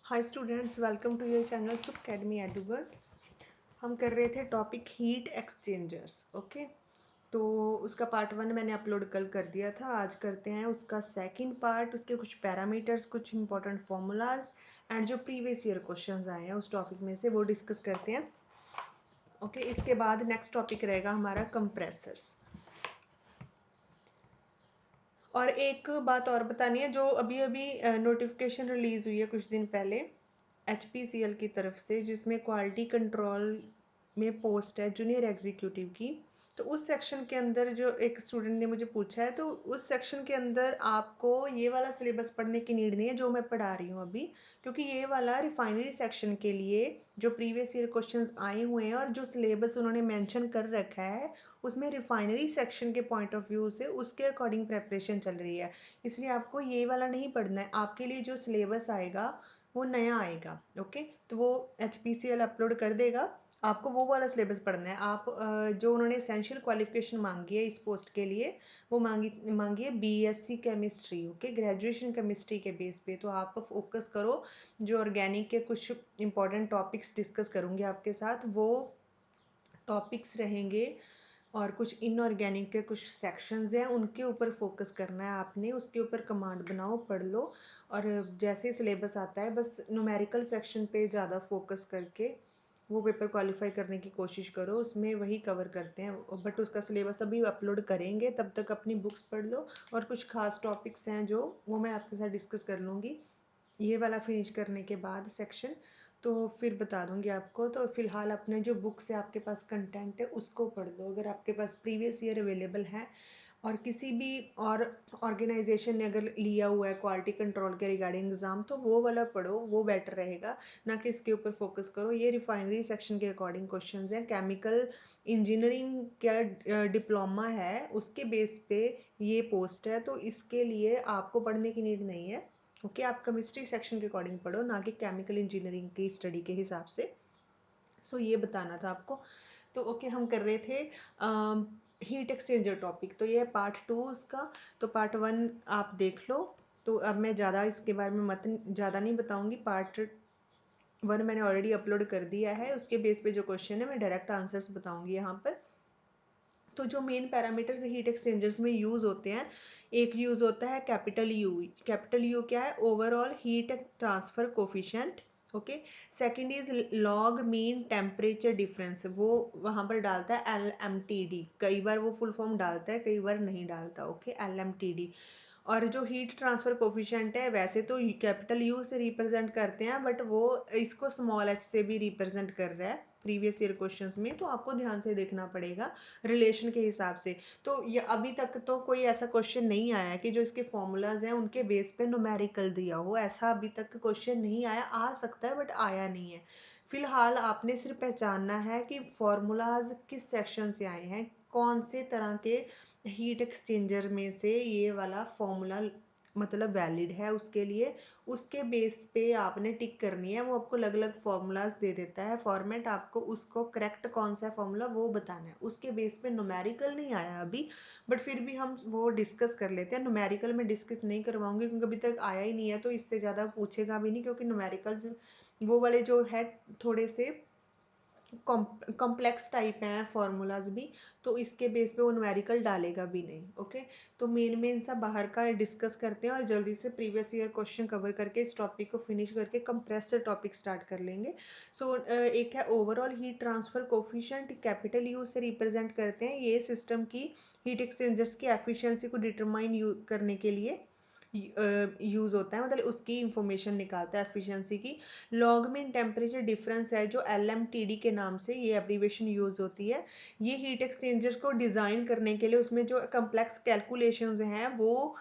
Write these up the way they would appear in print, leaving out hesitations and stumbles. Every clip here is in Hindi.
Hi students, welcome to your channel Sukh academy Eduworld. हम कर रहे थे टॉपिक हीट एक्सचेंजर्स। ओके, तो उसका पार्ट 1 मैंने अपलोड कल कर दिया था। आज करते हैं उसका सेकंड पार्ट, उसके कुछ पैरामीटर्स, कुछ इंपॉर्टेंट फॉर्मूलाज एंड जो प्रीवियस ईयर क्वेश्चंस आए हैं उस टॉपिक में से वो डिस्कस करते हैं। ओके, इसके बाद नेक्स्ट टॉपिक रहेगा हमारा कंप्रेसर्स। और एक बात और बतानी है, जो अभी अभी नोटिफिकेशन रिलीज हुई है कुछ दिन पहले HPCL की तरफ से, जिसमें क्वालिटी कंट्रोल में पोस्ट है जूनियर एग्जीक्यूटिव की। तो उस सेक्शन के अंदर जो एक स्टूडेंट ने मुझे पूछा है, तो उस सेक्शन के अंदर आपको ये वाला सिलेबस पढ़ने की नीड नहीं है जो मैं पढ़ा रही हूँ अभी, क्योंकि ये वाला रिफाइनरी सेक्शन के लिए जो प्रीवियस ईयर क्वेश्चंस आए हुए हैं और जो सिलेबस उन्होंने मेंशन कर रखा है उसमें रिफाइनरी सेक्शन के पॉइंट ऑफ व्यू से उसके अकॉर्डिंग प्रेपरेशन चल रही है। इसलिए आपको ये वाला नहीं पढ़ना है। आपके लिए जो सिलेबस आएगा वो नया आएगा। ओके, तो वो HPCL अपलोड कर देगा, आपको वो वाला सिलेबस पढ़ना है। आप जो उन्होंने एसेंशियल क्वालिफिकेशन मांगी है इस पोस्ट के लिए, वो मांगी है BSc chemistry. Okay, graduation chemistry के बेस पे। तो आप फोकस करो, जो ऑर्गेनिक के कुछ इंपॉर्टेंट टॉपिक्स डिस्कस करूँगी आपके साथ, वो टॉपिक्स रहेंगे और कुछ इनऑर्गेनिक के कुछ सेक्शंस हैं उनके ऊपर फोकस करना है आपने। उसके ऊपर कमांड बनाओ, पढ़ लो, और जैसे सिलेबस आता है बस न्यूमेरिकल सेक्शन पे ज़्यादा फोकस करके वो पेपर क्वालिफाई करने की कोशिश करो। उसमें वही कवर करते हैं, बट उसका सिलेबस अभी अपलोड करेंगे, तब तक अपनी बुक्स पढ़ लो। और कुछ खास टॉपिक्स हैं जो वो मैं आपके साथ डिस्कस कर लूँगी ये वाला फिनिश करने के बाद सेक्शन, तो फिर बता दूंगी आपको। तो फिलहाल अपने जो बुक से आपके पास कंटेंट है उसको पढ़ लो। अगर आपके पास प्रीवियस ईयर अवेलेबल है और किसी भी और ऑर्गेनाइजेशन ने अगर लिया हुआ है क्वालिटी कंट्रोल के रिगार्डिंग एग्जाम, तो वो वाला पढ़ो, वो बेटर रहेगा, ना कि इसके ऊपर फोकस करो। ये रिफाइनरी सेक्शन के अकॉर्डिंग क्वेश्चंस हैं। केमिकल इंजीनियरिंग क्या डिप्लोमा है उसके बेस पे ये पोस्ट है, तो इसके लिए आपको पढ़ने की नीड नहीं है। ओके, आप केमिस्ट्री सेक्शन के अकॉर्डिंग पढ़ो, ना कि केमिकल इंजीनियरिंग की स्टडी के हिसाब से। सो ये बताना था आपको। तो ओके, हम कर रहे थे हीट एक्सचेंजर टॉपिक। तो ये है पार्ट 2 उसका। तो पार्ट 1 आप देख लो। तो अब मैं ज़्यादा इसके बारे में ज़्यादा नहीं बताऊंगी। पार्ट 1 मैंने ऑलरेडी अपलोड कर दिया है। उसके बेस पे जो क्वेश्चन है मैं डायरेक्ट आंसर्स बताऊंगी यहाँ पर। तो जो मेन पैरामीटर्स हीट एक्सचेंजर्स में यूज़ होते हैं, एक यूज़ होता है कैपिटल यू। कैपिटल यू क्या है? Overall heat transfer coefficient. Okay, second is log mean temperature difference, वो वहाँ पर डालता है LMTD। कई बार वो फुल फॉर्म डालता है, कई बार नहीं डालता। Okay, LMTD। और जो हीट ट्रांसफ़र कोफिशिएंट है, वैसे तो कैपिटल यू से रिप्रेजेंट करते हैं, बट वो इसको स्मॉल h से भी रिप्रेजेंट कर रहा है प्रीवियस ईयर क्वेश्चंस में। तो आपको ध्यान से देखना पड़ेगा रिलेशन के हिसाब से। तो ये अभी तक तो कोई ऐसा क्वेश्चन नहीं आया कि जो इसके फॉर्मूलाज हैं उनके बेस पे न्यूमेरिकल दिया हो। ऐसा अभी तक क्वेश्चन नहीं आया। आ सकता है बट आया नहीं है। फिलहाल आपने सिर्फ पहचानना है कि फॉर्मूलाज किस सेक्शन से आए हैं, कौन से तरह के हीट एक्सचेंजर में से ये वाला फॉर्मूला मतलब वैलिड है उसके लिए। उसके बेस पे आपने टिक करनी है। वो आपको अलग अलग फॉर्मूलाज दे देता है फॉर्मेट, आपको उसको करेक्ट कौन सा फॉर्मूला वो बताना है। उसके बेस पे न्यूमेरिकल नहीं आया अभी, बट फिर भी हम वो डिस्कस कर लेते हैं। न्यूमेरिकल में डिस्कस नहीं करवाऊंगी क्योंकि अभी तक आया ही नहीं है, तो इससे ज़्यादा पूछेगा भी नहीं, क्योंकि न्यूमेरिकल्स वो वाले जो है थोड़े से कॉम्प्लेक्स टाइप हैं फॉर्मूलाज भी, तो इसके बेस पे वो न्यूमेरिकल डालेगा भी नहीं। ओके, तो मेन सा बाहर का डिस्कस करते हैं और जल्दी से प्रीवियस ईयर क्वेश्चन कवर करके इस टॉपिक को फिनिश करके कंप्रेसर टॉपिक स्टार्ट कर लेंगे। सो एक है overall heat transfer coefficient, capital you से रिप्रेजेंट करते हैं। ये सिस्टम की हीट एक्सचेंजर्स की एफिशिएंसी को डिटरमाइन करने के लिए यूज़ होता है, मतलब उसकी इंफॉर्मेशन निकालता है एफिशिएंसी की। लॉग मीन टेम्परेचर डिफरेंस है जो LMTD के नाम से ये एब्रीवेशन यूज़ होती है। ये हीट एक्सचेंजर्स को डिज़ाइन करने के लिए उसमें जो कम्प्लेक्स कैलकुलेशंस हैं वो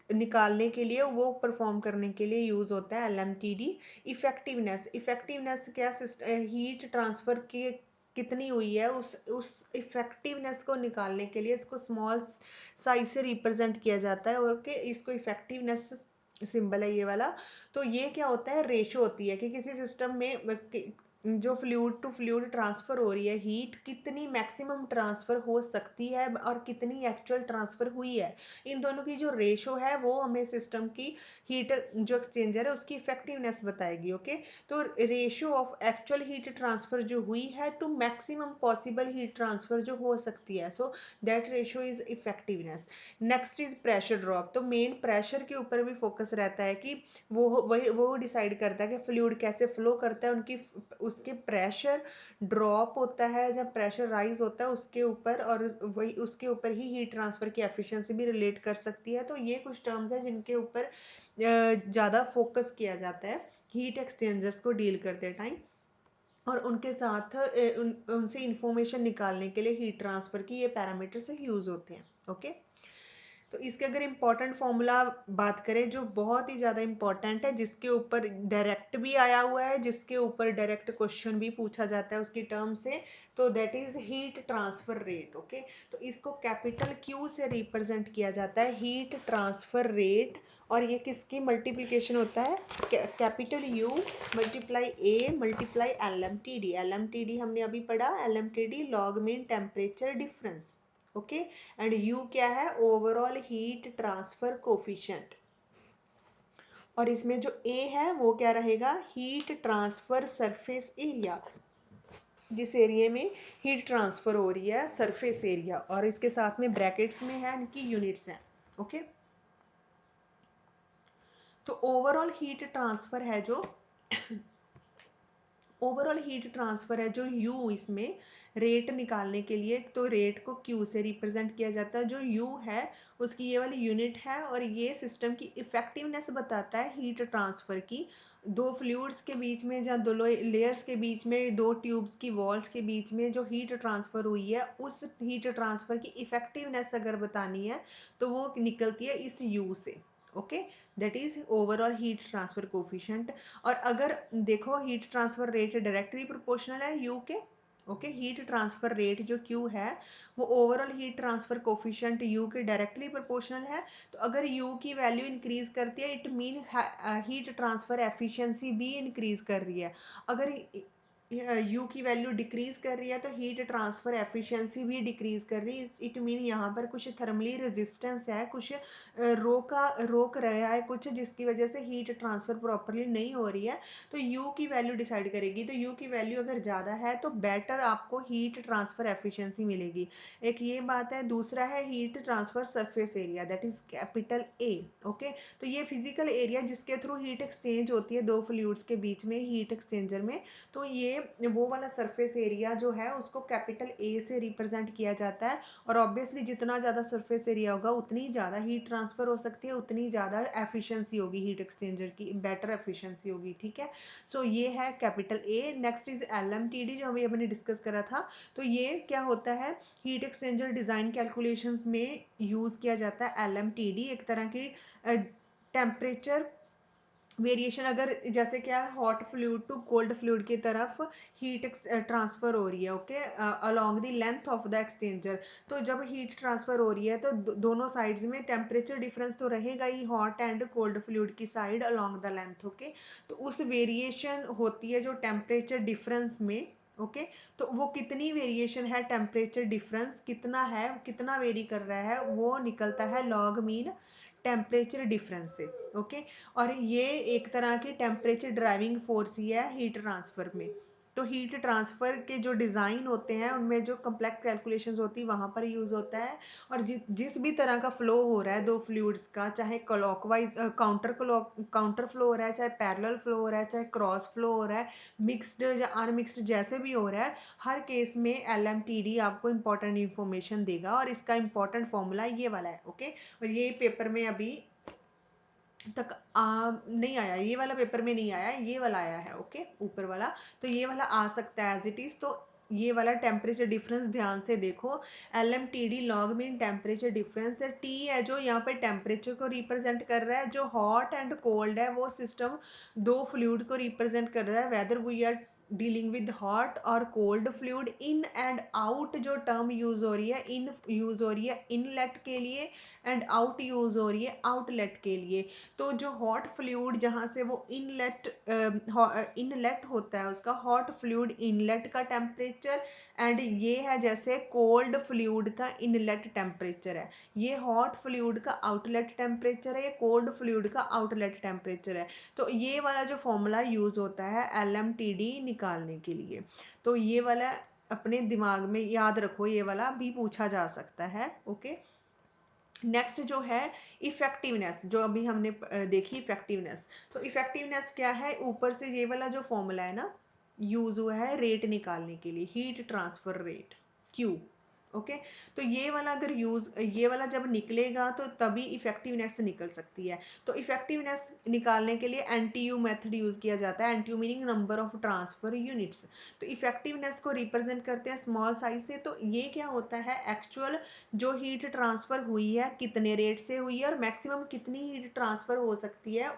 निकालने के लिए, वो परफॉर्म करने के लिए यूज़ होता है LMTD। इफ़ेक्टिवनेस क्या हीट ट्रांसफ़र की कितनी हुई है, उस इफ़ेक्टिवनेस को निकालने के लिए इसको स्मॉल साइज से रिप्रेजेंट किया जाता है, और कि इसको इफ़ेक्टिवनेस सिंबल है ये वाला। तो ये क्या होता है? रेशो होती है कि किसी सिस्टम में जो फ्लूइड टू फ्लूइड ट्रांसफ़र हो रही है हीट, कितनी मैक्सिमम ट्रांसफ़र हो सकती है और कितनी एक्चुअल ट्रांसफ़र हुई है, इन दोनों की जो रेशो है वो हमें सिस्टम की हीट जो एक्सचेंजर है उसकी इफेक्टिवनेस बताएगी। ओके, तो ratio of actual heat transfer जो हुई है to maximum possible heat transfer जो हो सकती है, so that ratio is effectiveness. Next is pressure drop, तो मेन प्रेशर के ऊपर भी फोकस रहता है कि वो डिसाइड करता है कि फ्लूइड कैसे फ्लो करता है, उनकी उसके प्रेशर ड्रॉप होता है जब प्रेशर राइज होता है उसके ऊपर, और वही उसके ऊपर ही हीट ट्रांसफ़र की एफिशिएंसी भी रिलेट कर सकती है। तो ये कुछ टर्म्स हैं जिनके ऊपर ज़्यादा फोकस किया जाता है हीट एक्सचेंजर्स को डील करते टाइम, और उनके साथ उनसे इंफॉर्मेशन निकालने के लिए हीट ट्रांसफ़र की ये पैरामीटर से यूज़ होते हैं। ओके, तो इसके अगर इम्पॉर्टेंट फॉर्मूला बात करें जो बहुत ही ज़्यादा इम्पॉर्टेंट है, जिसके ऊपर डायरेक्ट भी आया हुआ है, जिसके ऊपर डायरेक्ट क्वेश्चन भी पूछा जाता है उसकी टर्म से, तो that is heat transfer rate. Okay, तो इसको कैपिटल क्यू से रिप्रेजेंट किया जाता है, हीट ट्रांसफ़र रेट, और ये किसकी मल्टीप्लिकेशन होता है, capital U multiply A multiply L M T D. L M T D हमने अभी पढ़ा, L M T D log mean temperature difference. Okay, and U क्या है, ओवरऑल हीट ट्रांसफर कोफिशिएंट, और इसमें जो ए है वो क्या रहेगा, हीट ट्रांसफर सरफेस एरिया, जिस एरिया में हीट ट्रांसफर हो रही है सरफेस एरिया, और इसके साथ में ब्रैकेट्स में है इनकी यूनिट्स हैं। ओके, तो ओवरऑल हीट ट्रांसफर है जो ओवरऑल हीट ट्रांसफर है जो यू, इसमें रेट निकालने के लिए तो रेट को क्यू से रिप्रेजेंट किया जाता है, जो यू है उसकी ये वाली यूनिट है, और ये सिस्टम की इफेक्टिवनेस बताता है हीट ट्रांसफर की। दो फ्लूइड्स के बीच में या दो लेयर्स के बीच में, दो ट्यूब्स की वॉल्स के बीच में जो हीट ट्रांसफर हुई है, उस हीट ट्रांसफर की इफेक्टिवनेस अगर बतानी है तो वो निकलती है इस यू से। Okay, that is overall heat transfer coefficient. और अगर देखो heat transfer rate directly proportional है यू के। ओके, हीट ट्रांसफर रेट जो क्यू है वो overall heat transfer coefficient you के डायरेक्टली प्रोपोर्शनल है। तो अगर यू की वैल्यू इंक्रीज करती है it mean heat transfer efficiency भी इंक्रीज कर रही है। अगर यू की वैल्यू डिक्रीज कर रही है तो हीट ट्रांसफर एफिशिएंसी भी डिक्रीज कर रही है। इट मीन यहाँ पर कुछ थर्मली रेजिस्टेंस है, कुछ रोक रहा है कुछ, जिसकी वजह से हीट ट्रांसफर प्रॉपरली नहीं हो रही है। तो यू की वैल्यू डिसाइड करेगी, तो यू की वैल्यू अगर ज़्यादा है तो बेटर आपको हीट ट्रांसफर एफिशिएंसी मिलेगी। एक ये बात है, दूसरा है heat transfer surface area, that is capital A. Okay, तो ये फिजिकल एरिया जिसके थ्रू हीट एक्सचेंज होती है दो फ्लूइड्स के बीच में हीट एक्सचेंजर में, तो ये वो वाला सरफेस एरिया जो है उसको कैपिटल ए से रिप्रेजेंट किया जाता है। और ऑब्वियसली जितना ज़्यादा सरफेस एरिया होगा उतनी ज़्यादा हीट ट्रांसफ़र हो सकती है, उतनी ज़्यादा एफिशिएंसी होगी हीट एक्सचेंजर की, बेटर एफिशिएंसी होगी। ठीक है, सो ये है capital A. Next is L M T D जो हमें अपने डिस्कस करा था। तो ये क्या होता है, हीट एक्सचेंजर डिज़ाइन कैलकुलेशंस में यूज़ किया जाता है एल एम टी डी, एक तरह की टेम्परेचर वेरिएशन। अगर जैसे क्या hot fluid to cold fluid की तरफ हीट ट्रांसफर हो रही है, okay, along the length of the exchanger, तो जब हीट ट्रांसफर हो रही है तो दोनों साइड्स में टेम्परेचर डिफरेंस तो रहेगा ही, हॉट एंड कोल्ड फ्लूइड की side along the length. Okay, तो उस वेरिएशन होती है जो टेम्परेचर डिफरेंस में। ओके, तो वो कितनी वेरिएशन है, टेम्परेचर डिफरेंस कितना है, कितना वेरी कर रहा है, वो निकलता है लॉग मीन टेम्परेचर डिफरेंस से। ओके, और ये एक तरह की टेम्परेचर ड्राइविंग फोर्स ही है हीट ट्रांसफ़र में। तो हीट ट्रांसफ़र के जो डिज़ाइन होते हैं उनमें जो कम्प्लेक्स कैलकुलेशंस होती है वहाँ पर यूज़ होता है। और जिस भी तरह का फ्लो हो रहा है दो फ्लूइड्स का, चाहे क्लॉकवाइज काउंटर फ्लो हो रहा है, चाहे पैरेलल फ्लो हो रहा है, चाहे क्रॉस फ्लो हो रहा है, मिक्स्ड या अनमिक्स्ड जैसे भी हो रहा है, हर केस में एल एम टी डी आपको इंपॉर्टेंट इन्फॉर्मेशन देगा, और इसका इंपॉर्टेंट फॉर्मूला ये वाला है। ओके, और ये पेपर में अभी तक नहीं आया, ये वाला पेपर में नहीं आया, ये वाला आया है। ओके, ऊपर वाला, तो ये वाला आ सकता है एज इट इज। तो ये वाला टेम्परेचर डिफरेंस ध्यान से देखो, L M T D log mean temperature difference है, टी है जो यहाँ पे टेम्परेचर को रिप्रेजेंट कर रहा है, जो हॉट एंड कोल्ड है वो सिस्टम दो फ्लूइड को रिप्रेजेंट कर रहा है, whether we are dealing with hot और cold fluid. In and out जो टर्म यूज हो रही है, इन यूज हो रही है इनलेट के लिए एंड आउट यूज़ हो रही है आउटलेट के लिए। तो जो हॉट फ्लूइड जहाँ से वो इनलेट होता है उसका हॉट फ्लूइड इनलेट का टेम्परेचर, एंड ये है जैसे कोल्ड फ्लूइड का इनलेट टेम्परेचर है, ये हॉट फ्लूइड का आउटलेट टेम्परेचर है, ये कोल्ड फ्लूइड का आउटलेट टेम्परेचर है। तो ये वाला जो फॉर्मूला यूज़ होता है LMTD निकालने के लिए, तो ये वाला अपने दिमाग में याद रखो, ये वाला भी पूछा जा सकता है। ओके, नेक्स्ट जो है इफेक्टिवनेस, जो अभी हमने देखी इफेक्टिवनेस। तो इफेक्टिवनेस क्या है, ऊपर से ये वाला जो फॉर्मूला है ना यूज हुआ है रेट निकालने के लिए, heat transfer rate Q। Okay, तो ये वाला अगर ये वाला जब निकलेगा तो तभी इफेक्टिवनेस निकल सकती है। तो इफेक्टिवनेस निकालने के लिए NTU मेथड यूज किया जाता है, NTU meaning number of transfer units. तो इफेक्टिवनेस को रिप्रेजेंट करते हैं स्मॉल साइज से। तो ये क्या होता है, एक्चुअल जो हीट ट्रांसफर हुई है कितने रेट से हुई है और मैक्सिमम कितनी हीट ट्रांसफर हो सकती है,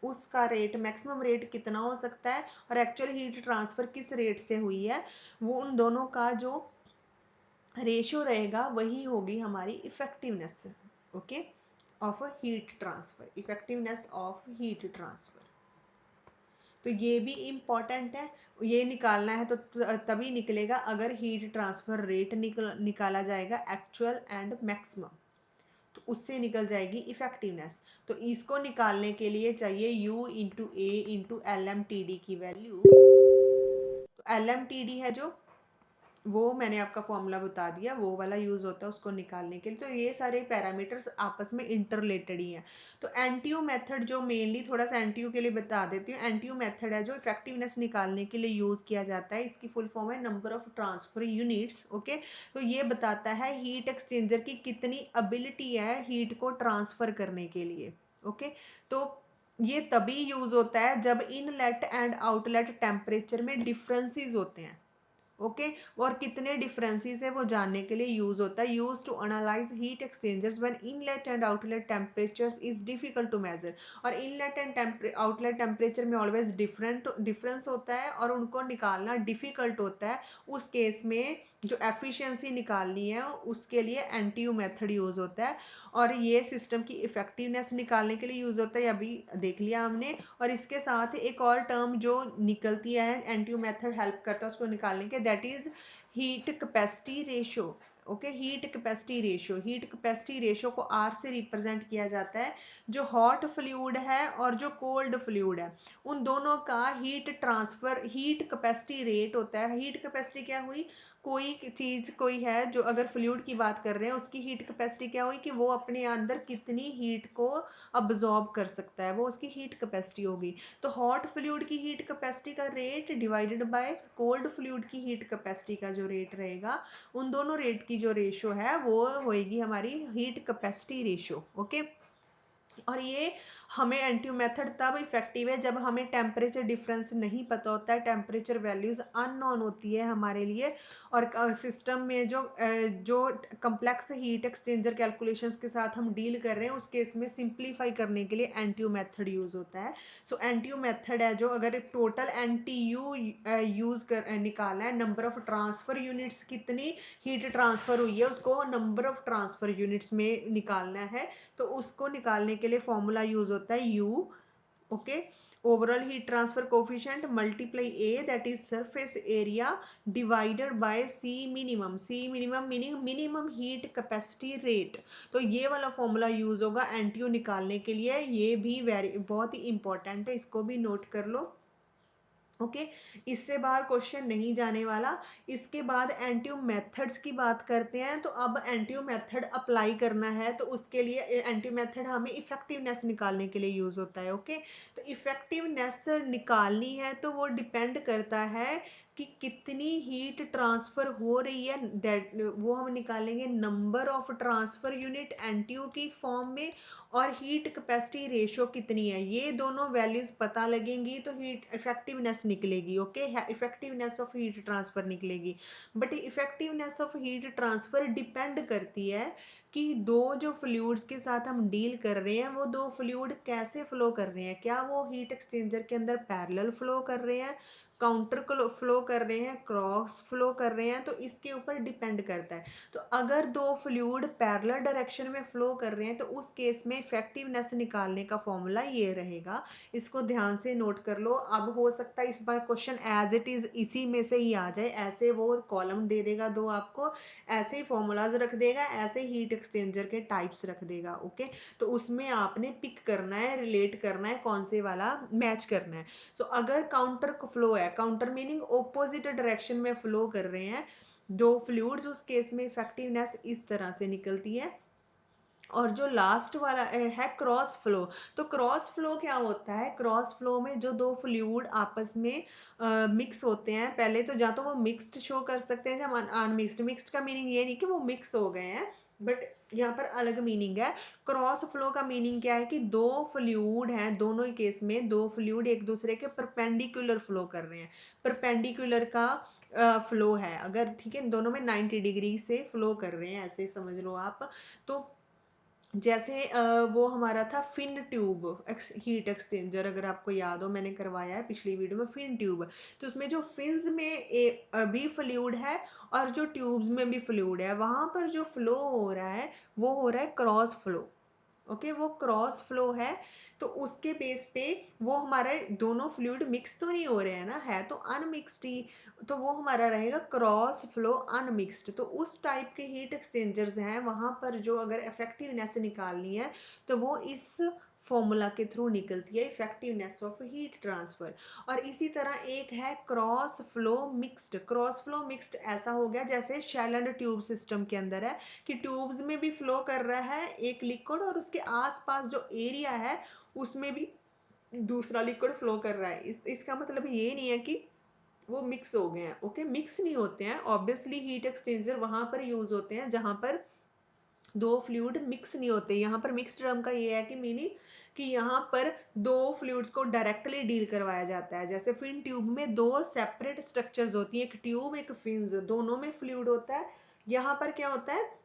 उसका रेट मैक्सिमम रेट कितना हो सकता है, और एक्चुअल हीट ट्रांसफर किस रेट से हुई है, वो उन दोनों का जो रेशियो रहेगा वही होगी हमारी effectiveness. Okay, of heat transfer, effectiveness of heat transfer. तो ये भी इम्पॉर्टेंट है, ये निकालना है तो तभी निकलेगा अगर हीट ट्रांसफर रेट निकाला जाएगा एक्चुअल एंड मैक्सिमम, तो उससे निकल जाएगी इफेक्टिवनेस। तो इसको निकालने के लिए चाहिए U into A into LMTD की वैल्यू। तो LMTD है जो, वो मैंने आपका फॉर्मूला बता दिया, वो वाला यूज होता है उसको निकालने के लिए। तो ये सारे पैरामीटर्स आपस में इंटरलेटेड ही हैं। तो एनटीयू मेथड जो मेनली, थोड़ा सा एनटीयू के लिए बता देती हूँ, एनटीयू मेथड है जो इफेक्टिवनेस निकालने के लिए यूज किया जाता है, इसकी फुल फॉर्म है number of transfer units. Okay, तो ये बताता है हीट एक्सचेंजर की कितनी एबिलिटी है हीट को ट्रांसफर करने के लिए। ओके, तो ये तभी यूज होता है जब इनलेट एंड आउटलेट टेम्परेचर में डिफरेंसेस होते हैं। ओके, और कितने डिफरेंसेस है वो जानने के लिए यूज होता है, use to analyse heat exchangers when inlet and outlet temperatures is difficult to measure. और इनलेट एंड आउटलेट टेम्परेचर में ऑलवेज डिफरेंस होता है और उनको निकालना डिफिकल्ट होता है। उस केस में जो एफिशिएंसी निकालनी है उसके लिए एनटीयू मेथड यूज होता है, और ये सिस्टम की इफेक्टिवनेस निकालने के लिए यूज होता है, अभी देख लिया हमने। और इसके साथ एक और टर्म जो निकलती है एनटीयू मेथड हेल्प करता है उसको निकालने के, that is heat capacity ratio. Okay, heat capacity ratio, heat capacity ratio को R से रिप्रेजेंट किया जाता है। जो हॉट फ्लूइड है और जो कोल्ड फ्लूइड है उन दोनों का heat transfer, heat capacity rate होता है। हीट कैपेसिटी क्या हुई, कोई चीज कोई है जो अगर फ्लूइड की बात कर रहे हैं उसकी हीट कैपेसिटी क्या हुई कि वो अपने अंदर कितनी हीट को अब्जॉर्ब कर सकता है, वो उसकी हीट कैपेसिटी होगी। तो हॉट फ्लूइड की हीट कैपेसिटी का rate divided by cold fluid की हीट कैपेसिटी का जो रेट रहेगा, उन दोनों रेट की जो रेशियो है वो होएगी हमारी हीट कैपेसिटी रेशियो। ओके, और ये हमें एनटीयू मेथड तब इफेक्टिव है जब हमें टेम्परेचर डिफरेंस नहीं पता होता है, टेम्परेचर वैल्यूज अननोन होती है हमारे लिए, और सिस्टम में जो कम्प्लेक्स हीट एक्सचेंजर कैलकुलेशंस के साथ हम डील कर रहे हैं उस केस में सिंप्लीफाई करने के लिए एनटीयू मेथड यूज होता है। सो एनटीयू मेथड है जो, अगर टोटल एनटीयू यूज कर निकालना है, नंबर ऑफ ट्रांसफर यूनिट्स कितनी हीट ट्रांसफर हुई है उसको नंबर ऑफ ट्रांसफर यूनिट्स में निकालना है, तो उसको निकालने के लिए फॉर्मूला यूज होता है U। Okay, overall heat transfer coefficient multiply A, that is surface area, divided by C minimum, C minimum meaning minimum heat capacity rate. तो ये वाला फॉर्मूला यूज होगा एनटीयू निकालने के लिए, ये भी बहुत ही इंपॉर्टेंट है, इसको भी नोट कर लो। ओके, इससे बाहर क्वेश्चन नहीं जाने वाला। इसके बाद एनटीयू मेथड्स की बात करते हैं। तो अब एनटीयू मेथड अप्लाई करना है तो उसके लिए एनटीयू मेथड हमें इफेक्टिवनेस निकालने के लिए यूज होता है। ओके, तो इफेक्टिवनेस निकालनी है तो वो डिपेंड करता है कि कितनी हीट ट्रांसफर हो रही है, दैट वो हम निकालेंगे number of transfer unit NTU की फॉर्म में, और हीट कैपेसिटी रेशियो कितनी है, ये दोनों वैल्यूज पता लगेंगी तो हीट इफेक्टिवनेस निकलेगी। Okay, effectiveness of heat transfer निकलेगी। But effectiveness of heat transfer depend करती है कि दो जो फ्लूइड्स के साथ हम डील कर रहे हैं वो दो फ्लूइड कैसे फ्लो कर रहे हैं, क्या वो हीट एक्सचेंजर के अंदर पैरेलल फ्लो कर रहे हैं, काउंटर फ्लो कर रहे हैं, क्रॉस फ्लो कर रहे हैं, तो इसके ऊपर डिपेंड करता है। तो अगर दो फ्लूइड पैरेलल डायरेक्शन में फ्लो कर रहे हैं तो उस केस में इफेक्टिवनेस निकालने का फॉर्मूला ये रहेगा। इसको ध्यान से नोट कर लो। अब हो सकता है इस बार क्वेश्चन एज इट इज इसी में से ही आ जाए, ऐसे वो कॉलम दे देगा दो आपको, ऐसे ही फॉर्मूलाज रख देगा, ऐसे हीट एक्सचेंजर के टाइप्स रख देगा। ओके, तो उसमें आपने पिक करना है, रिलेट करना है, कौन से वाला मैच करना है। तो अगर काउंटर फ्लो है, काउंटर मीनिंग ऑपोजिट डायरेक्शन में फ्लो कर रहे हैं दो फ्लूइड्स, उस केस में इफेक्टिवनेस इस तरह से निकलती है। और जो लास्ट वाला है क्रॉस फ्लो, तो क्रॉस फ्लो क्या होता है? क्रॉस फ्लो में जो दो फ्लूइड आपस में मिक्स होते हैं, पहले तो या तो वो मिक्स्ड शो कर सकते हैं या अनमिक्स्ड। मिक्स्ड का मीनिंग ये नहीं कि वो मिक्स हो गए हैं, बट यहाँ पर अलग मीनिंग है। क्रॉस फ्लो का मीनिंग क्या है कि दो फ्लूइड हैं, दोनों ही केस में दो फ्लूइड एक दूसरे के परपेंडिकुलर फ्लो कर रहे हैं। परपेंडिकुलर का फ्लो है अगर, ठीक है, दोनों में 90 डिग्री से फ्लो कर रहे हैं, ऐसे समझ लो आप। तो जैसे वो हमारा था फिन ट्यूब हीट एक्सचेंजर, अगर आपको याद हो मैंने करवाया है पिछली वीडियो में फिन ट्यूब। तो उसमें जो फिन्स में भी फ्लूइड है और जो ट्यूब्स में भी फ्लूइड है, वहां पर जो फ्लो हो रहा है वो हो रहा है क्रॉस फ्लो। ओके, वो क्रॉस फ्लो है। तो उसके बेस पे वो हमारे दोनों फ्लूइड मिक्स तो नहीं हो रहे हैं ना, है तो अनमिक्स्ड ही, तो वो हमारा रहेगा क्रॉस फ्लो अनमिक्स्ड। तो उस टाइप के हीट एक्सचेंजर्स हैं, वहां पर जो अगर इफेक्टिवनेस निकालनी है तो वो इस फॉर्मूला के थ्रू निकलती है, इफेक्टिवनेस ऑफ हीट ट्रांसफर। और इसी तरह एक है cross flow mixed. Cross flow mixed ऐसा हो गया जैसे शेल एंड ट्यूब सिस्टम के अंदर है कि ट्यूब्स में भी फ्लो कर रहा है एक लिक्विड और उसके आसपास जो एरिया है उसमें भी दूसरा लिक्विड फ्लो कर रहा है। इसका मतलब ये नहीं है कि वो मिक्स हो गए हैं। ओके, मिक्स नहीं होते हैं, ऑब्वियसली हीट एक्सचेंजर वहां पर यूज होते हैं जहां पर दो फ्लूइड मिक्स नहीं होते। यहाँ पर मिक्स टर्म का ये है कि मीनिंग कि यहाँ पर दो फ्लूइड्स को डायरेक्टली डील करवाया जाता है। जैसे फिन ट्यूब में दो सेपरेट स्ट्रक्चर्स होती है, एक ट्यूब एक फिन्स, दोनों में फ्लूइड होता है। यहाँ पर क्या होता है,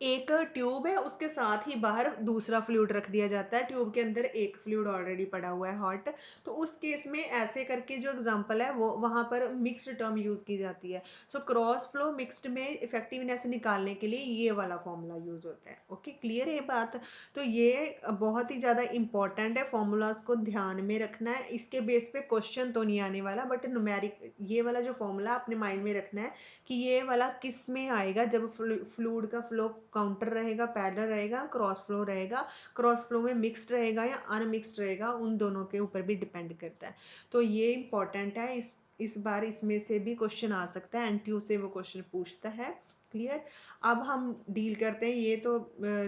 एक ट्यूब है उसके साथ ही बाहर दूसरा फ्लूइड रख दिया जाता है, ट्यूब के अंदर एक फ्लूइड ऑलरेडी पड़ा हुआ है हॉट। तो उस केस में ऐसे करके जो एग्जांपल है वो वहां पर मिक्स्ड टर्म यूज की जाती है। सो क्रॉस फ्लो मिक्स्ड में इफेक्टिवनेस निकालने के लिए ये वाला फॉर्मूला यूज होता है। ओके, क्लियर है ये बात? तो ये बहुत ही ज्यादा इंपॉर्टेंट है, फॉर्मूलाज को ध्यान में रखना है। इसके बेस पे क्वेश्चन तो नहीं आने वाला, बट न्यूमेरिक ये वाला जो फॉर्मूला अपने माइंड में रखना है कि ये वाला किस में आएगा, जब फ्लूइड का फ्लो काउंटर रहेगा, पैरेलल रहेगा, क्रॉस फ्लो रहेगा, क्रॉस फ्लो में मिक्स्ड रहेगा या अनमिक्स्ड रहेगा, उन दोनों के ऊपर भी डिपेंड करता है। तो ये इंपॉर्टेंट है। इस बार इसमें से भी क्वेश्चन आ सकता है, एनटीयू से वो क्वेश्चन पूछता है। क्लियर? अब हम डील करते हैं, ये तो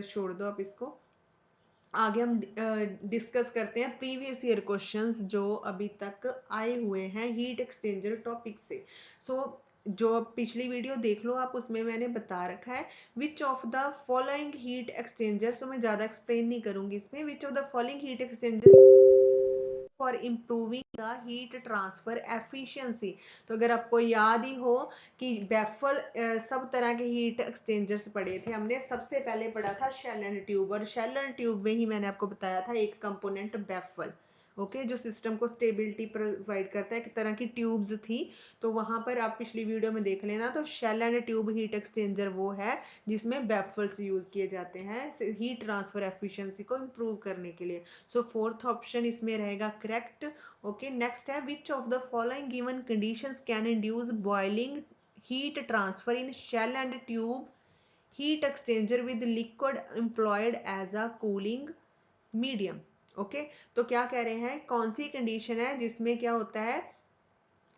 छोड़ दो आप इसको। आगे हम डिस्कस करते हैं प्रीवियस ईयर क्वेश्चंस जो अभी तक आए हुए हैं हीट एक्सचेंजर टॉपिक से। सो जो पिछली वीडियो देख लो आप, उसमें मैंने बता रखा है which of the following heat exchanger. So मैं ज़्यादा एक्सप्लेन नहीं करूंगी इसमें। Which of the following heat exchanger for improving the heat transfer efficiency. तो अगर आपको याद ही हो कि बेफल सब तरह के हीट एक्सचेंजर्स पढ़े थे हमने। सबसे पहले पढ़ा था शेल एंड ट्यूब, और शेल एंड ट्यूब में ही मैंने आपको बताया था एक कंपोनेंट बेफल। ओके, जो सिस्टम को स्टेबिलिटी प्रोवाइड करता है, एक तरह की ट्यूब्स थी। तो वहां पर आप पिछली वीडियो में देख लेना। तो shell and tube heat exchanger वो है जिसमें बेफल्स यूज किए जाते हैं हीट ट्रांसफर एफिशिएंसी को इम्प्रूव करने के लिए। सो फोर्थ ऑप्शन इसमें रहेगा करेक्ट। ओके, नेक्स्ट है which of the following given conditions can induce boiling heat transfer in shell and tube heat exchanger with liquid employed as a cooling medium. Okay, तो क्या कह रहे हैं, कौन सी कंडीशन है जिसमें क्या होता है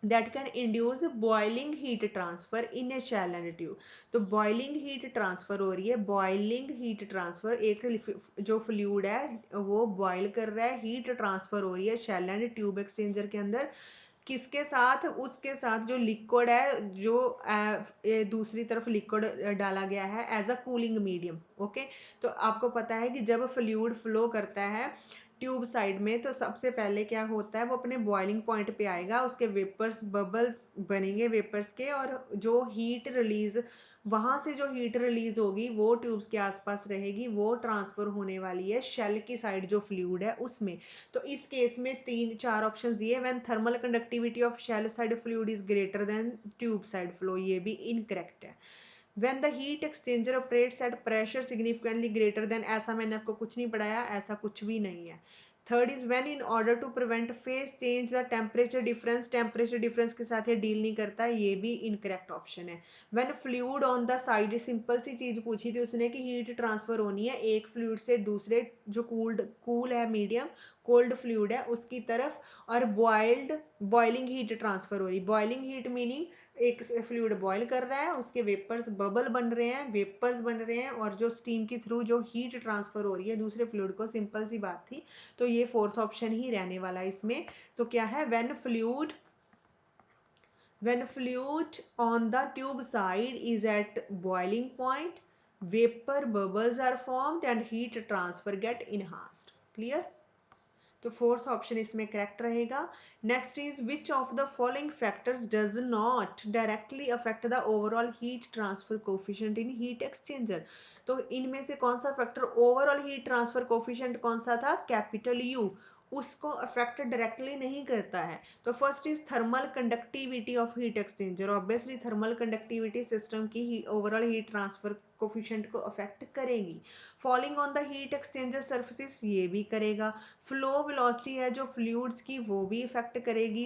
that can induce boiling heat transfer in a shell and tube। तो boiling heat transfer हो रही है, boiling heat transfer, एक जो फ्लूइड है वो बॉयल कर रहा है, हीट ट्रांसफर हो रही है शेल एंड ट्यूब एक्सचेंजर के अंदर। किसके साथ? उसके साथ जो लिक्विड है, जो दूसरी तरफ लिक्विड डाला गया है as a cooling medium. Okay, तो आपको पता है कि जब फ्लूइड फ्लो करता है ट्यूब साइड में, तो सबसे पहले क्या होता है, वो अपने बॉइलिंग पॉइंट पे आएगा, उसके वेपर्स बबल्स बनेंगे वेपर्स के, और जो हीट रिलीज वहां से जो हीट रिलीज होगी वो ट्यूब्स के आसपास रहेगी, वो ट्रांसफर होने वाली है शेल की साइड जो फ्लूइड है उसमें। तो इस केस में 3-4 ऑप्शंस दिए, when thermal conductivity of shell side fluid is greater than tube side flow, ये भी इनकरेक्ट है। when the heat exchanger operates at pressure significantly greater than, ऐसा मैंने आपको कुछ नहीं पढ़ाया, ऐसा कुछ भी नहीं है। Third is when in order to prevent phase change the temperature difference, temperature difference के साथ ये डील नहीं करता, ये भी इनकरेक्ट ऑप्शन है। when fluid on the side, simple सी चीज पूछी थी उसने कि हीट ट्रांसफर होनी है एक फ्लूइड से दूसरे, जो कूल है मीडियम, कोल्ड फ्लूइड है उसकी तरफ, और बॉइलिंग हीट ट्रांसफर हो रही। बॉइलिंग हीट मीनिंग एक फ्लूइड बॉयल कर रहा है, उसके वेपर्स बबल बन रहे हैं, वेपर्स बन रहे हैं, और जो स्टीम के थ्रू जो हीट ट्रांसफर हो रही है दूसरे फ्लूइड को, सिंपल सी बात थी। तो ये फोर्थ ऑप्शन ही रहने वाला है इसमें। तो क्या है, when fluid on the tube side is at boiling point, vapor bubbles are formed and heat transfer get enhanced. Clear? तो फोर्थ ऑप्शन इसमें करेक्ट रहेगा। Next is which of the following factors does not directly affect the overall heat transfer coefficient in heat exchanger. तो इनमें से कौन सा factor overall heat transfer coefficient कौन सा था, कैपिटल यू, उसको अफेक्ट डायरेक्टली नहीं करता है। तो first is thermal conductivity of heat exchanger, obviously thermal conductivity system की ओवरऑल हीट ट्रांसफर कोफिशिएंट को अफेक्ट करेगी। Falling on the heat exchanger surfaces, ये भी करेगा। फ्लो वेलोसिटी है जो फ्लूइड्स की, वो भी इफेक्ट करेगी।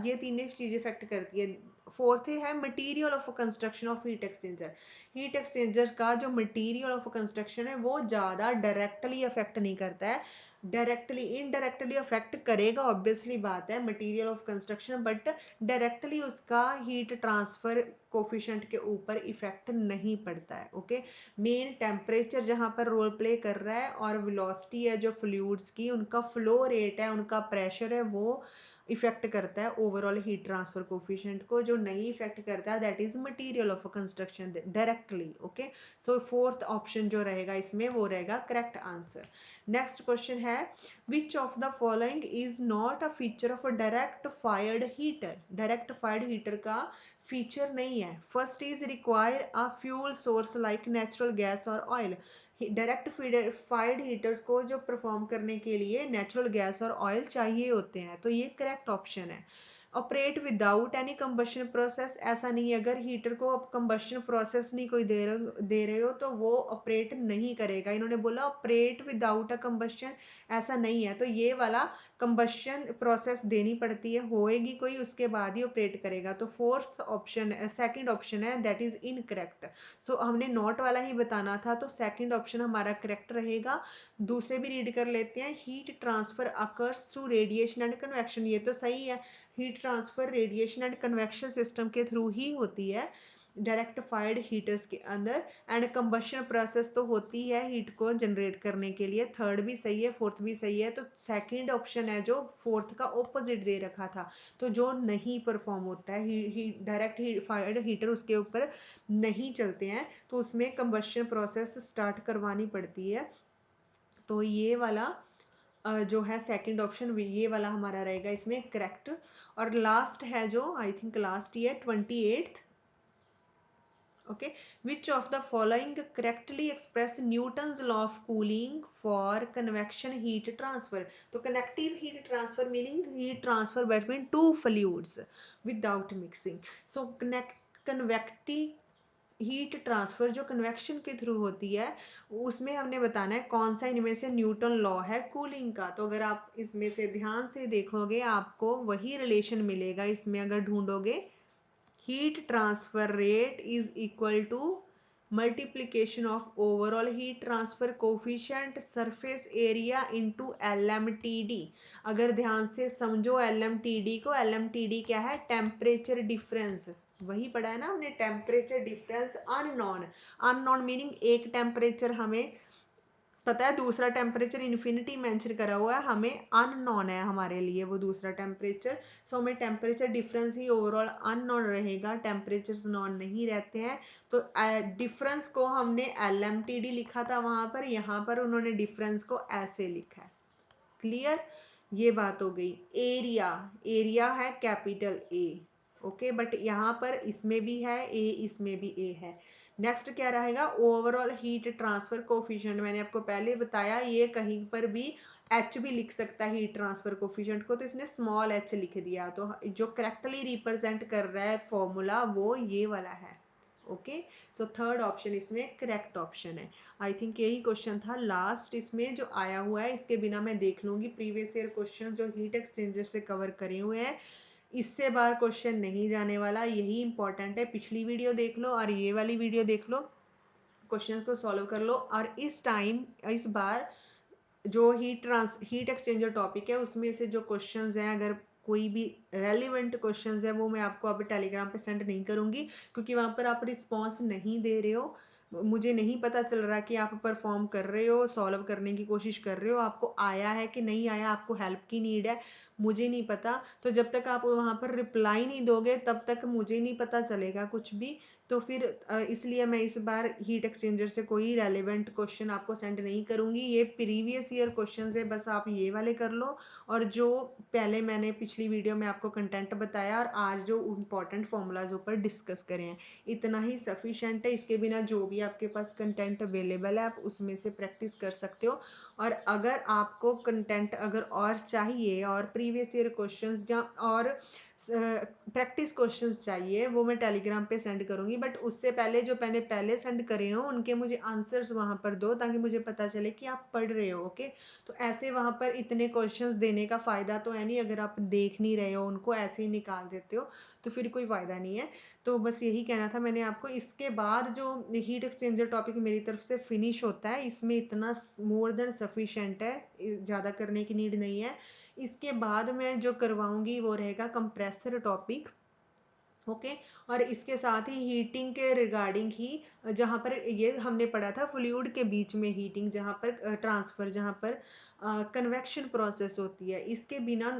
ये तीनों चीजें इफेक्ट करती है। फोर्थ है material of construction of heat exchanger. Heat exchanger का जो मटेरियल ऑफ कंस्ट्रक्शन है वो ज़्यादा डायरेक्टली अफेक्ट नहीं करता है, डायरेक्टली इनडायरेक्टली अफेक्ट करेगा, ऑब्वियसली बात है, material of construction, but directly उसका हीट ट्रांसफर कोफिशिएंट के ऊपर इफेक्ट नहीं पड़ता है। ओके, मेन टेम्परेचर जहाँ पर रोल प्ले कर रहा है, और वेलोसिटी है जो फ्लूइड्स की, उनका फ्लो रेट है, उनका प्रेशर है, वो इफेक्ट करता है ओवरऑल हीट ट्रांसफर कोफिशिएंट को। जो नहीं इफेक्ट करता है that is material of construction directly. Okay, so fourth option जो रहेगा इसमें वो रहेगा करेक्ट आंसर। नेक्स्ट क्वेश्चन है, which of the following is not a feature of a direct fired heater. Direct fired heater का फीचर नहीं है। First is require a fuel source like natural gas और ऑयल। डायरेक्ट फायर्ड हीटर्स को जो परफॉर्म करने के लिए नेचुरल गैस और ऑयल चाहिए होते हैं, तो ये करेक्ट ऑप्शन है। Operate without any combustion process, ऐसा नहीं है, अगर हीटर को आप कंबशन प्रोसेस नहीं कोई दे रहे हो तो वो ऑपरेट नहीं करेगा। इन्होंने बोला ऑपरेट विदाउट अ कंबशन, ऐसा नहीं है, तो ये वाला कंबशन प्रोसेस देनी पड़ती है, होएगी कोई, उसके बाद ही ऑपरेट करेगा। तो फोर्थ ऑप्शन, सेकंड ऑप्शन है दैट इज इनकरेक्ट। सो हमने नॉट वाला ही बताना था, तो सेकंड ऑप्शन हमारा करेक्ट रहेगा। दूसरे भी रीड कर लेते हैं, heat transfer occurs through radiation and convection, ये तो सही है, heat transfer radiation and convection system के थ्रू ही होती है डायरेक्ट फायर्ड हीटर्स के अंदर, एंड कंबशन प्रोसेस तो होती है हीट को जनरेट करने के लिए। थर्ड भी सही है, फोर्थ भी सही है, तो सेकंड ऑप्शन है जो फोर्थ का ऑपोजिट दे रखा था, तो जो नहीं परफॉर्म होता है डायरेक्ट फायर्ड हीटर, उसके ऊपर नहीं चलते हैं, तो उसमें कंबशन प्रोसेस स्टार्ट करवानी पड़ती है। तो ये वाला जो है सेकंड ऑप्शन, ये वाला हमारा रहेगा इसमें करेक्ट। और लास्ट है जो, आई थिंक लास्ट ही है 28th। Okay, which of the following correctly express Newton's law of cooling for convection heat transfer. तो connective heat transfer meaning heat transfer between two fluids without mixing. So convective heat transfer जो कन्वेक्शन के थ्रू होती है, उसमें हमने बताना है कौन सा इनमें से न्यूटन लॉ है कूलिंग का। तो अगर आप इसमें से ध्यान से देखोगे आपको वही रिलेशन मिलेगा इसमें, अगर ढूंढोगे, heat transfer rate is equal to multiplication of overall heat transfer coefficient surface area into LMTD। अगर ध्यान से समझो LMTD को, LMTD क्या है, टेम्परेचर डिफरेंस, वही पढ़ा है ना हमने, temperature difference unknown. Unknown meaning एक टेम्परेचर हमें पता है, दूसरा टेम्परेचर इन्फिनिटी मेंशन करा हुआ है, हमें अननोन है हमारे लिए वो दूसरा टेम्परेचर। सो हमें टेम्परेचर डिफरेंस ही ओवरऑल अननोन रहेगा, टेम्परेचर नॉन नहीं रहते हैं। तो डिफरेंस को हमने LMTD लिखा था वहां पर, यहाँ पर उन्होंने डिफरेंस को ऐसे लिखा है। क्लियर, ये बात हो गई। एरिया, एरिया है कैपिटल A। ओके, बट यहाँ पर इसमें भी है A, इसमें भी A है। नेक्स्ट क्या रहेगा, ओवरऑल हीट ट्रांसफर कोफिशिएंट। मैंने आपको पहले बताया ये कहीं पर भी एच भी लिख सकता है हीट ट्रांसफर कोफिशिएंट को, तो इसने स्मॉल एच लिख दिया, तो जो करेक्टली रिप्रेजेंट कर रहा है फॉर्मूला वो ये वाला है। ओके, सो थर्ड ऑप्शन इसमें करेक्ट ऑप्शन है। आई थिंक यही क्वेश्चन था लास्ट इसमें जो आया हुआ है, इसके बिना मैं देख लूंगी प्रीवियस ईयर क्वेश्चन जो हीट एक्सचेंजर से कवर करे हुए हैं, इससे बाहर क्वेश्चन नहीं जाने वाला, यही इंपॉर्टेंट है। पिछली वीडियो देख लो और ये वाली वीडियो देख लो, क्वेश्चन को सॉल्व कर लो। और इस बार जो हीट एक्सचेंजर टॉपिक है उसमें से जो क्वेश्चंस हैं, अगर कोई भी रेलिवेंट क्वेश्चंस है वो मैं आपको अब टेलीग्राम पे सेंड नहीं करूंगी, क्योंकि वहां पर आप रिस्पॉन्स नहीं दे रहे हो, मुझे नहीं पता चल रहा कि आप परफॉर्म कर रहे हो, सॉल्व करने की कोशिश कर रहे हो, आपको आया है कि नहीं आया, आपको हेल्प की नीड है, मुझे नहीं पता। तो जब तक आप वहां पर रिप्लाई नहीं दोगे तब तक मुझे नहीं पता चलेगा कुछ भी। तो फिर इसलिए मैं इस बार हीट एक्सचेंजर से कोई रेलिवेंट क्वेश्चन आपको सेंड नहीं करूंगी, ये प्रीवियस ईयर क्वेश्चन है, बस आप ये वाले कर लो। और जो पहले मैंने पिछली वीडियो में आपको कंटेंट बताया और आज जो इम्पोर्टेंट फॉर्मूलाज ऊपर डिस्कस करे हैं, इतना ही सफिशेंट है। इसके बिना जो भी आपके पास कंटेंट अवेलेबल है आप उसमें से प्रैक्टिस कर सकते हो। और अगर आपको कंटेंट अगर और चाहिए और प्रीवियस ईयर क्वेश्चंस या और प्रैक्टिस क्वेश्चंस चाहिए, वो मैं टेलीग्राम पे सेंड करूंगी, बट उससे पहले जो मैंने पहले सेंड करे हो उनके मुझे आंसर्स वहां पर दो, ताकि मुझे पता चले कि आप पढ़ रहे हो। ओके, तो ऐसे वहां पर इतने क्वेश्चंस देने का फायदा तो है नहीं, अगर आप देख नहीं रहे हो उनको ऐसे ही निकाल देते हो तो फिर कोई फायदा नहीं है। तो बस यही कहना था मैंने आपको। इसके बाद जो हीट एक्सचेंजर टॉपिक मेरी तरफ से फिनिश होता है, इसमें इतना मोर देन सफिशेंट है, ज़्यादा करने की नीड नहीं है। इसके बाद मैं जो करवाऊंगी वो रहेगा कंप्रेसर टॉपिक। ओके, और इसके साथ ही हीटिंग के रिगार्डिंग ही, जहाँ पर ये हमने पढ़ा था फ्लूइड के बीच में हीटिंग, जहाँ पर ट्रांसफर, जहाँ पर कन्वेक्शन प्रोसेस होती है, इसके बिना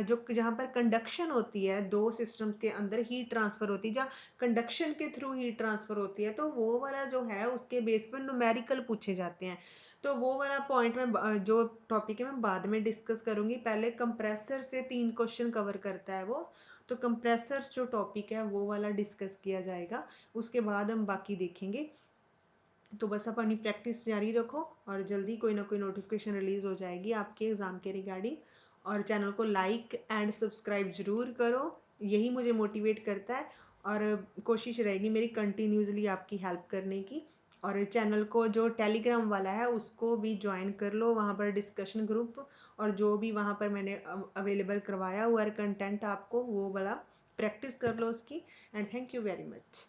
जो जहाँ पर कंडक्शन होती है दो सिस्टम के अंदर हीट ट्रांसफर होती है, जहाँ कंडक्शन के थ्रू हीट ट्रांसफर होती है, तो वो वाला जो है उसके बेस पर न्यूमेरिकल पूछे जाते हैं। तो वो वाला पॉइंट में जो टॉपिक है मैं बाद में डिस्कस करूंगी, पहले कंप्रेसर से 3 क्वेश्चन कवर करता है वो, तो कंप्रेसर जो टॉपिक है वो वाला डिस्कस किया जाएगा, उसके बाद हम बाकी देखेंगे। तो बस अपनी प्रैक्टिस जारी रखो और जल्दी कोई ना कोई नोटिफिकेशन रिलीज हो जाएगी आपके एग्जाम के रिगार्डिंग। और चैनल को लाइक एंड सब्सक्राइब जरूर करो, यही मुझे मोटिवेट करता है, और कोशिश रहेगी मेरी कंटिन्यूसली आपकी हेल्प करने की। और चैनल को जो टेलीग्राम वाला है उसको भी ज्वाइन कर लो, वहाँ पर डिस्कशन ग्रुप और जो भी वहाँ पर मैंने अवेलेबल करवाया हुआ है कंटेंट आपको, वो वाला प्रैक्टिस कर लो उसकी। And thank you very much.